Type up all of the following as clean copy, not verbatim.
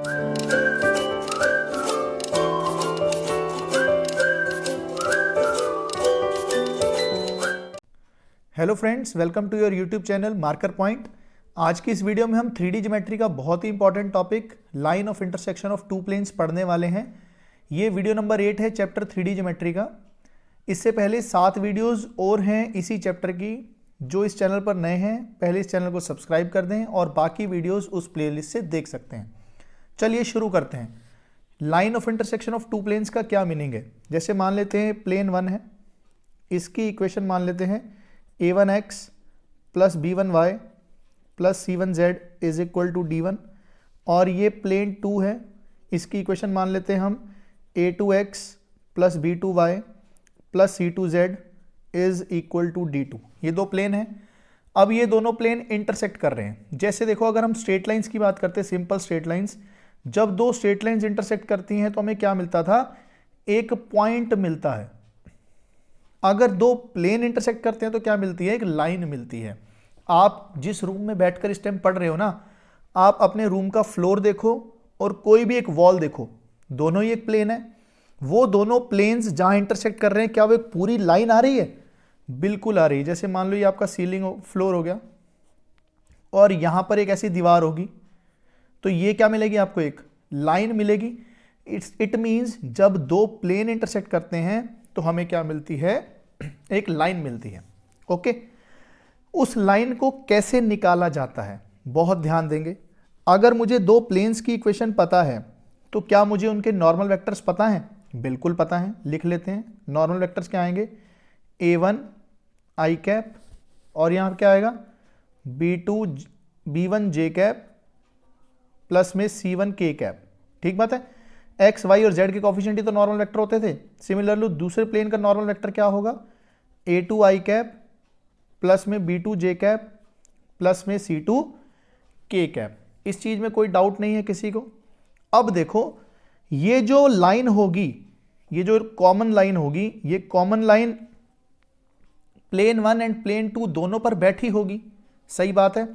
Hello friends, welcome to your YouTube channel Marker Point. आज की इस वीडियो में हम 3D ज्योमेट्री का बहुत ही important topic line of intersection of two planes पढ़ने वाले हैं। ये वीडियो नंबर 8 है चैप्टर 3D ज्योमेट्री का। इससे पहले 7 वीडियोस और हैं इसी चैप्टर की। जो इस चैनल पर नए हैं पहले इस चैनल को सब्सक्राइब कर दें और बाकी वीडियोस उस प्लेलिस्ट से देख सकते हैं। चलिए शुरू करते हैं। Line of intersection of two planes का क्या मीनिंग है। जैसे मान लेते हैं प्लेन 1 है, इसकी इक्वेशन मान लेते हैं a1x plus b1y plus c1z is equal to d1, और ये प्लेन 2 है, इसकी इक्वेशन मान लेते हैं हम a2x plus b2y plus c2z is equal to d2। ये दो प्लेन हैं। अब ये दोनों प्लेन इंटरसेक्ट कर रहे हैं। जैसे देखो, अगर हम स्ट्रेट लाइंस की बात करते हैं, सिंपल स्ट्रेट लाइंस, जब दो स्ट्रेट लाइंस इंटरसेक्ट करती हैं तो हमें क्या मिलता था, एक पॉइंट मिलता है। अगर दो प्लेन इंटरसेक्ट करते हैं तो क्या मिलती है, एक लाइन मिलती है। आप जिस रूम में बैठकर इस टाइम पढ़ रहे हो ना, आप अपने रूम का फ्लोर देखो और कोई भी एक वॉल देखो, दोनों ही एक प्लेन है। वो दोनों प्लेन्स जहां इंटरसेक्ट कर रहे हैं, क्या वो एक पूरी लाइन आ रही है? बिल्कुल आ रही है। जैसे मान लो ये आपका सीलिंग फ्लोर हो गया और यहां पर एक ऐसी दीवार होगी, तो ये क्या मिलेगी आपको, एक लाइन मिलेगी। इट मीन्स जब दो प्लेन इंटरसेक्ट करते हैं तो हमें क्या मिलती है, एक लाइन मिलती है। ओके, उस लाइन को कैसे निकाला जाता है, बहुत ध्यान देंगे। अगर मुझे दो प्लेन्स की इक्वेशन पता है तो क्या मुझे उनके नॉर्मल वेक्टर्स पता हैं? बिल्कुल पता है। लिख लेते हैं। नॉर्मल वेक्टर्स क्या आएंगे, a1 i कैप, और यहां क्या आएगा b2 b1 j cap plus में c1 k कैप। ठीक बात है। एक्स वाई और जेड के कोफिशिएंट ही तो नॉर्मल वेक्टर होते थे। सिमिलरली दूसरे प्लेन का नॉर्मल वेक्टर क्या होगा, a2 i कैप प्लस में b2 j कैप प्लस में c2 k कैप। इस चीज में कोई डाउट नहीं है किसी को। अब देखो, ये जो लाइन होगी, ये जो कॉमन लाइन होगी, ये common line plane 1 and plane 2 दोनों पर बैठी होगी। सही बात है।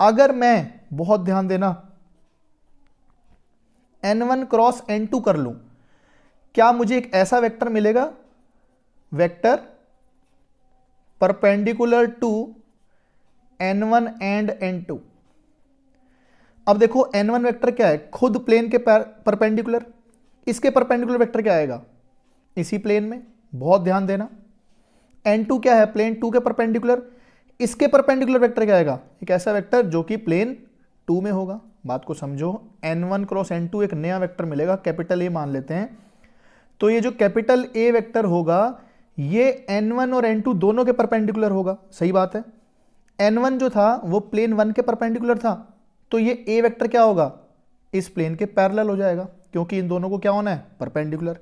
अगर मैं, बहुत ध्यान देना, n1 क्रॉस n2 कर लूं, क्या मुझे एक ऐसा वेक्टर मिलेगा, vector perpendicular to n1 and n2। अब देखो n1 वेक्टर क्या है, खुद प्लेन के परपेंडिकुलर। इसके परपेंडिकुलर वेक्टर क्या आएगा, इसी प्लेन में। बहुत ध्यान देना। n2 क्या है, प्लेन 2 के परपेंडिकुलर। इसके परपेंडिकुलर वेक्टर क्या आएगा, एक ऐसा वेक्टर जो कि प्लेन 2 में होगा। बात को समझो। n1 क्रॉस n2 एक नया वेक्टर मिलेगा, कैपिटल ए मान लेते हैं। तो ये जो कैपिटल ए वेक्टर होगा, ये n1 और n2 दोनों के परपेंडिकुलर होगा। सही बात है। n1 जो था वो प्लेन 1 के परपेंडिकुलर था, तो ये ए वेक्टर क्या होगा, इस प्लेन के पैरेलल हो जाएगा, क्योंकि इन दोनों को क्या होना है, परपेंडिकुलर।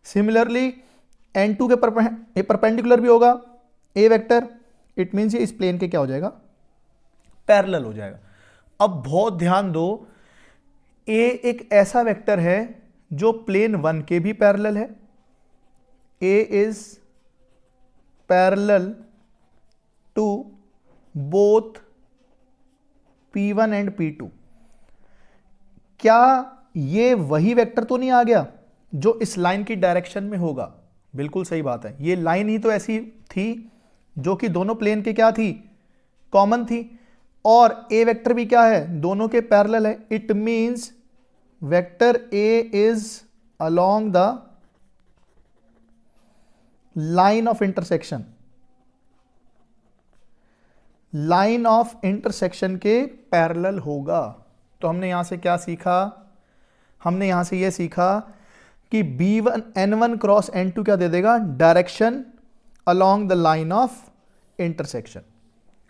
सिमिलरली n2 के परपेंडिकुलर भी होगा ए वेक्टर। इट मीन्स ये इस प्लेन के क्या हो जाएगा, पैरेलल हो जाएगा। अब बहुत ध्यान दो, ए एक ऐसा वेक्टर है जो प्लेन 1 के भी पैरेलल है। A is parallel to both p1 and p2। क्या ये वही वेक्टर तो नहीं आ गया जो इस लाइन की डायरेक्शन में होगा? बिल्कुल सही बात है। ये लाइन ही तो ऐसी थी जो कि दोनों प्लेन के क्या थी, कॉमन थी। और ए वेक्टर भी क्या है, दोनों के पैरेलल है। It means vector A is along the line of intersection. Line of intersection के पैरेलल होगा। तो हमने यहां से क्या सीखा, हमने यहां से यह सीखा कि b1 n1 क्रॉस n2 क्या दे देगा, direction along the line of intersection.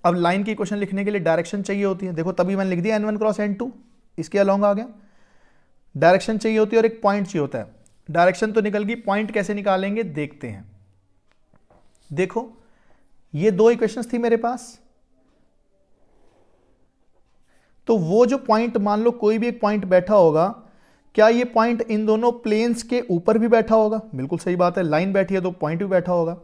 अब लाइन की इक्वेशन लिखने के लिए डायरेक्शन चाहिए होती है। देखो तभी मैंने लिख दिया n1 क्रॉस n2, इसके अलोंग आ गया। डायरेक्शन चाहिए होती है और एक पॉइंट चाहिए होता है। डायरेक्शन तो निकल गई, पॉइंट कैसे निकालेंगे देखते हैं। देखो ये दो इक्वेशंस थी मेरे पास, तो वो जो पॉइंट, मान लो कोई भी एक पॉइंट बैठा होगा, क्या ये पॉइंट इन दोनों प्लेन्स के ऊपर भी बैठा होगा? बिल्कुल सही बात है। लाइन बैठी है तो पॉइंट भी बैठा होगा।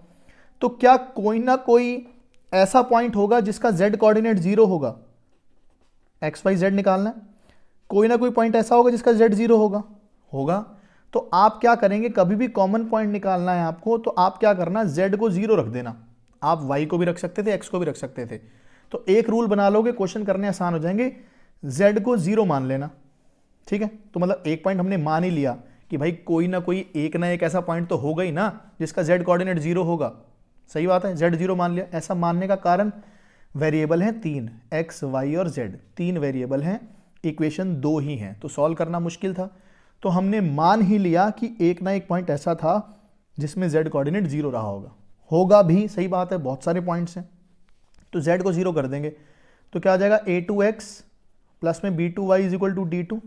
तो क्या कोई ना कोई ऐसा पॉइंट होगा जिसका z कोऑर्डिनेट 0 होगा? एक्स वाई जेड निकालना है। कोई ना कोई पॉइंट ऐसा होगा जिसका z 0 होगा। तो आप क्या करेंगे, कभी भी कॉमन पॉइंट निकालना है आपको, तो आप क्या करना, z को 0 रख देना। आप y को भी रख सकते थे, x को भी रख सकते थे। तो एक रूल बना लोगे, क्वेश्चन करने आसान हो जाएंगे, z को 0 मान लेना। ठीक है, तो मतलब एक पॉइंट हमने मान ही लिया कि भाई कोई ना एक ऐसा पॉइंट तो होगा ही ना जिसका z कोऑर्डिनेट 0 होगा। सही बात है, z 0 मान लिया। ऐसा मानने का कारण, वेरिएबल हैं 3, x, y और z, 3 वेरिएबल हैं, इक्वेशन 2 ही हैं, तो सॉल्व करना मुश्किल था। तो हमने मान ही लिया कि एक ना एक पॉइंट ऐसा था जिसमें z कोऑर्डिनेट 0 रहा होगा भी। सही बात है, बहुत सारे पॉइंट्स हैं, तो z को 0 कर देंगे। तो क्या आ जाएगा, a2x प्लस में b2y is equal to d2,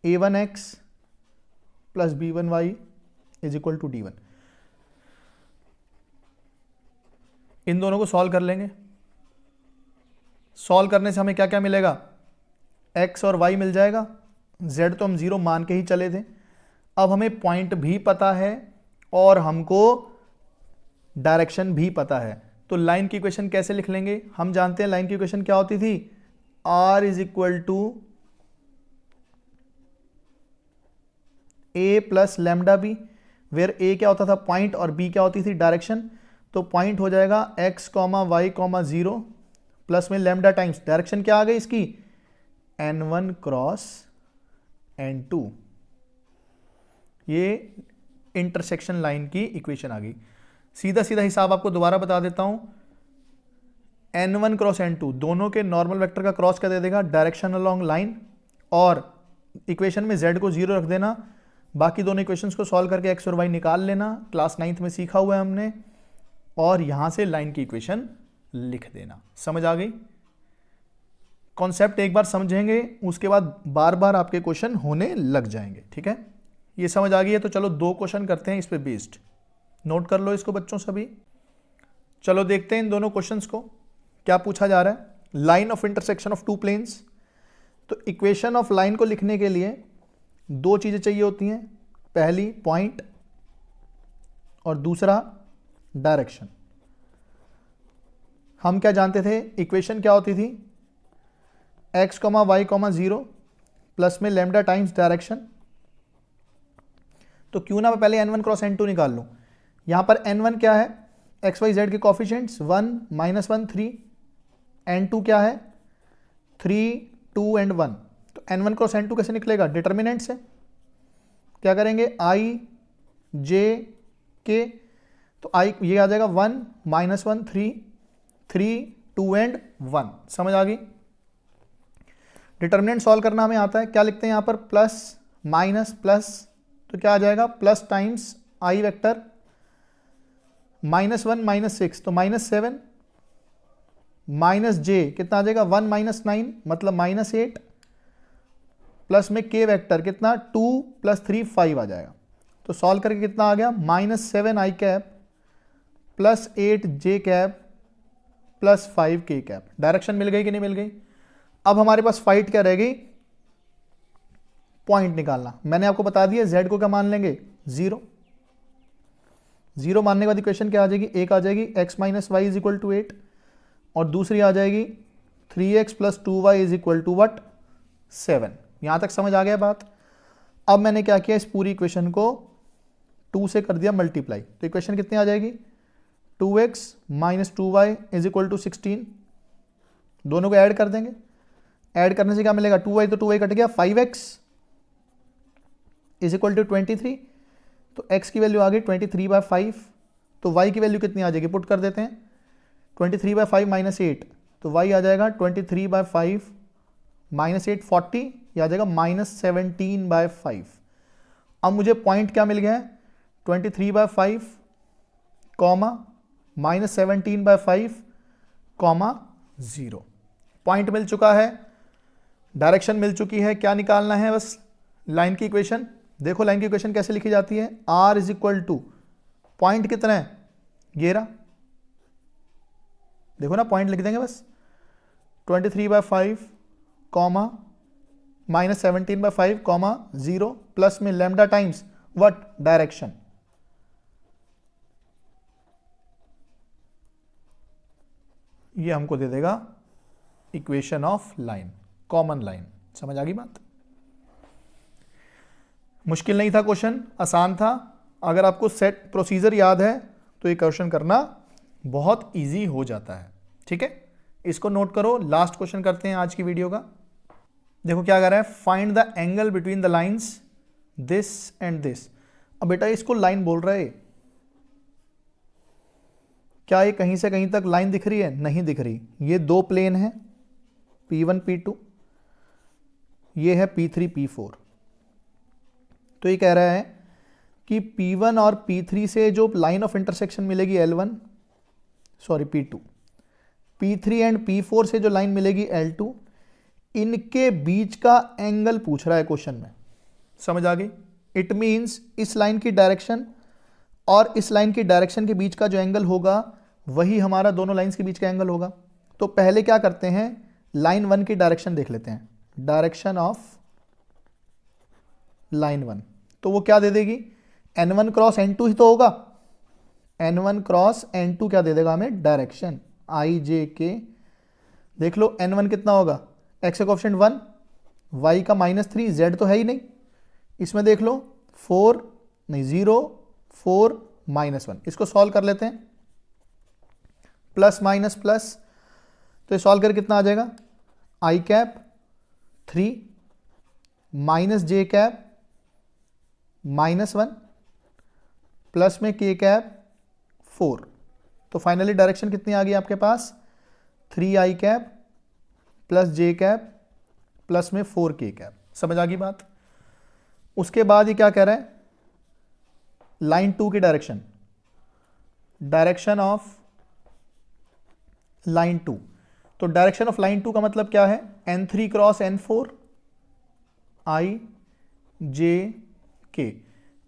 a1x plus b1y is equal to d1। इन दोनों को सॉल्व कर लेंगे। सॉल्व करने से हमें क्या क्या मिलेगा, x और y मिल जाएगा, z तो हम 0 मान के ही चले थे। अब हमें पॉइंट भी पता है और हमको डायरेक्शन भी पता है। तो लाइन की इक्वेशन कैसे लिख लेंगे, हम जानते हैं लाइन की इक्वेशन क्या होती थी, r is equal to a plus lambda b, where a क्या होता था पॉइंट और b क्या होती थी डायरेक्शन। तो पॉइंट हो जाएगा x, y, 0 प्लस में लैम्डा टाइम्स डायरेक्शन क्या आ गई इसकी, n1 क्रॉस n2। ये इंटरसेक्शन लाइन की इक्वेशन आ गई। सीधा सीधा हिसाब आपको दोबारा बता देता हूं, n1 क्रॉस n2 दोनों के नॉर्मल वेक्टर का क्रॉस क्या दे देगा, डायरेक्शन अलोंग लाइन, और इक्वेशन में z को 0 रख देना। बाकी दोनों इक्वेशंस को सॉल्व करके x और y निकाल लेना, क्लास 9th में सीखा हुआ है हमने, और यहां से लाइन की इक्वेशन लिख देना। समझ आ गई, कॉन्सेप्ट एक बार समझेंगे उसके बाद बार बार आपके क्वेश्चन होने लग जाएंगे। ठीक है, ये समझ आ गई है, तो चलो 2 क्वेश्चन करते हैं इस पे बेस्ड। नोट कर लो इसको बच्चों सभी। चलो देखते हैं इन दोनों क्वेश्चंस को क्या पूछा जा रहा है। Line of intersection of two planes. तो इक्वेशन ऑफ लाइन को लिखने के लिए 2 चीजें चाहिए होती हैं, पहली पॉइंट और दूसरा डायरेक्शन। हम क्या जानते थे, इक्वेशन क्या होती थी, x, y, 0 प्लस में लैम्डा टाइम्स डायरेक्शन। तो क्यों ना मैं पहले n1 क्रॉस n2 निकाल लूं। यहां पर n1 क्या है, x, y, z के कोफिशिएंट्स 1, -1, 3, n2 क्या है 3, 2 एंड 1। तो n1 क्रॉस n2 कैसे निकलेगा, डिटर्मिनेंट से। क्या करेंगे, i, j, k, तो i ये आ जाएगा 1, -1, 3, 2 एंड 1। समझ आ गई। डिटर्मिनेंट सॉल्व करना हमें आता है, क्या लिखते हैं यहां पर, प्लस माइनस प्लस, तो क्या आ जाएगा प्लस टाइम्स आई वेक्टर, -1 -6 तो -7, माइनस जे कितना आ जाएगा 1 -9 मतलब -8, प्लस में के वेक्टर कितना 2 + 3 5 आ जाएगा। तो सॉल्व करके कितना आ गया, -7 आई कैप प्लस 8 जे कैप प्लस 5 के कैप। डायरेक्शन मिल गई कि नहीं मिल गई। अब हमारे पास फाइट क्या रह गई, पॉइंट निकालना। मैंने आपको बता दिया z को क्या मान लेंगे, 0 मानने के बाद इक्वेशन क्या आ जाएगी, एक आ जाएगी x - y = 8 और दूसरी आ जाएगी 3x + 2y = what, 7। यहां तक समझ आ गया बात। अब मैंने क्या किया, इस पूरी इक्वेशन को 2 से कर दिया मल्टीप्लाई, तो इक्वेशन कितनी आ जाएगी, 2x - 2y = 16। दोनों को ऐड कर देंगे, ऐड करने से क्या मिलेगा, 2y तो 2y कट गया, 5x = 23। तो x की वैल्यू आ गई 23/5। तो y की वैल्यू कितनी आ जाएगी, पुट कर देते हैं, 23/5 - 8, तो y आ जाएगा 23/5 - 8 40, यह आ जाएगा -17/5। अब मुझे पॉइंट क्या मिल गया है, 23/5 -17/5 0। पॉइंट मिल चुका है, डायरेक्शन मिल चुकी है, क्या निकालना है, बस लाइन की इक्वेशन। देखो लाइन की इक्वेशन कैसे लिखी जाती है, r = पॉइंट कितना है, ये रहा, देखो ना पॉइंट लिख देंगे बस, 23/5 -17/5 0 प्लस में लैम्डा टाइम्स व्हाट, डायरेक्शन। ये हमको दे देगा equation of line, common line. समझ आ गई बात? मुश्किल नहीं था क्वेश्चन, आसान था। अगर आपको सेट प्रोसीजर याद है तो ये क्वेश्चन करना बहुत इजी हो जाता है। ठीक है, इसको नोट करो। लास्ट क्वेश्चन करते हैं आज की वीडियो का। देखो क्या कर रहा है, find the angle between the lines this and this. अब बेटा इसको लाइन बोल रहा है, क्या ये कहीं से कहीं तक लाइन दिख रही है? नहीं दिख रही। ये दो प्लेन है P1 P2, ये है P3 P4। तो ये कह रहा है कि P1 और P3 से जो लाइन ऑफ इंटरसेक्शन मिलेगी P2, P3 एंड P4 से जो लाइन मिलेगी L2, इनके बीच का एंगल पूछ रहा है क्वेश्चन में। समझ आ गई? इट मींस इस लाइन की डायरेक्शन और इस लाइन की डायरेक्शन के बीच का जो एंगल होगा वही हमारा दोनों लाइंस के बीच का एंगल होगा। तो पहले क्या करते हैं, लाइन 1 की डायरेक्शन देख लेते हैं। डायरेक्शन ऑफ लाइन 1, तो वो क्या दे देगी? N1 क्रॉस N2 ही तो होगा। N1 क्रॉस N2 क्या दे देगा हमें? Direction IJK। देख लो N1 कितना होगा? x का कोएफिशिएंट 1, y का -3, z तो है ही नहीं। इसमें देख लो 4 नहीं 0 4 -1। इसको सॉल्व कर लेते हैं, प्लस माइनस प्लस, तो ये सॉल्व कर कितना आ जाएगा? i cap 3 minus j cap -1 plus में k कैप 4। तो फाइनली डायरेक्शन कितनी आ गई आपके पास? 3i cap plus j cap plus में 4k कैप। समझ आ गई बात? उसके बाद ये क्या कह रहा है, लाइन 2 की डायरेक्शन, डायरेक्शन ऑफ लाइन 2। तो डायरेक्शन ऑफ लाइन 2 का मतलब क्या है? N3 cross N4 IJK।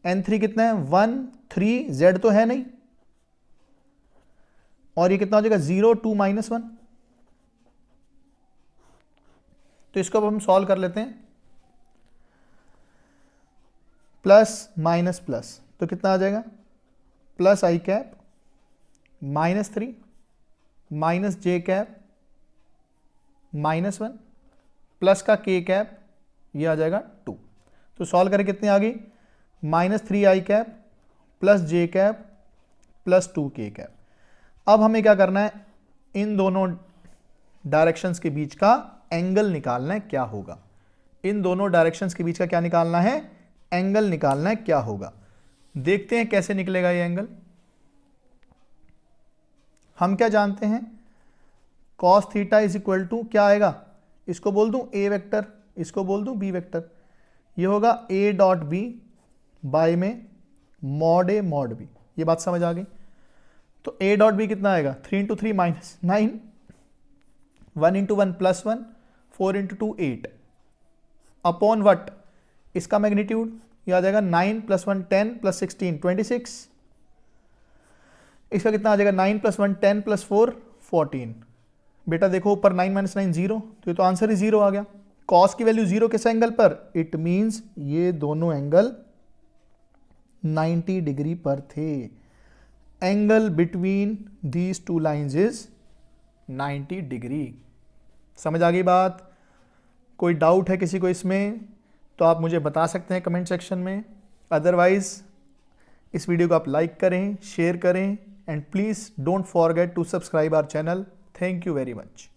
N3 कितना है? 1 3, Z तो है नहीं, और ये कितना हो जाएगा? 0 2 -1। तो इसको अब हम सॉल्व कर लेते हैं, प्लस माइनस प्लस, तो कितना आ जाएगा? Plus i cap -3 minus j cap -1 plus का k कैप, ये आ जाएगा 2। तो सॉल्व करें कितनी आ गई? -3i cap plus j cap plus 2k cap. अब हमें क्या करना है, इन दोनों डायरेक्शंस के बीच का एंगल निकालना है, क्या होगा? इन दोनों डायरेक्शंस के बीच का क्या निकालना है? एंगल निकालना है, क्या होगा? देखते हैं कैसे निकलेगा ये एंगल। हम क्या जानते हैं, cos theta is equal to क्या आएगा? इसको बोल दूं a वेक्टर, इसको बोल दूं b वेक्टर। ये होगा a डॉट बी बाय में मॉड a मॉड b। ये बात समझ आ गई? तो a डॉट b कितना आएगा? 3 × 3 -9, 1 × 1 +1, 4 × 2 8 अपॉन वट? इसका मैग्नीट्यूड ये आ जाएगा 9 + 1 10 + 16 26। इसका कितना आ जाएगा? 9 + 1 10 + 4 14। बेटा देखो ऊपर 9 - 9 0, तो ये तो आंसर ही 0 आ गया। कॉस की वैल्यू 0 किस एंगल पर? इट मींस ये दोनों एंगल 90 डिग्री पर थे। Angle between these two lines is 90 degree. समझ आ गई बात? कोई डाउट है किसी को इसमें तो आप मुझे बता सकते हैं कमेंट सेक्शन में। अदरवाइज इस वीडियो को आप लाइक करें, शेयर करें, and please don't forget to subscribe our channel. Thank you very much.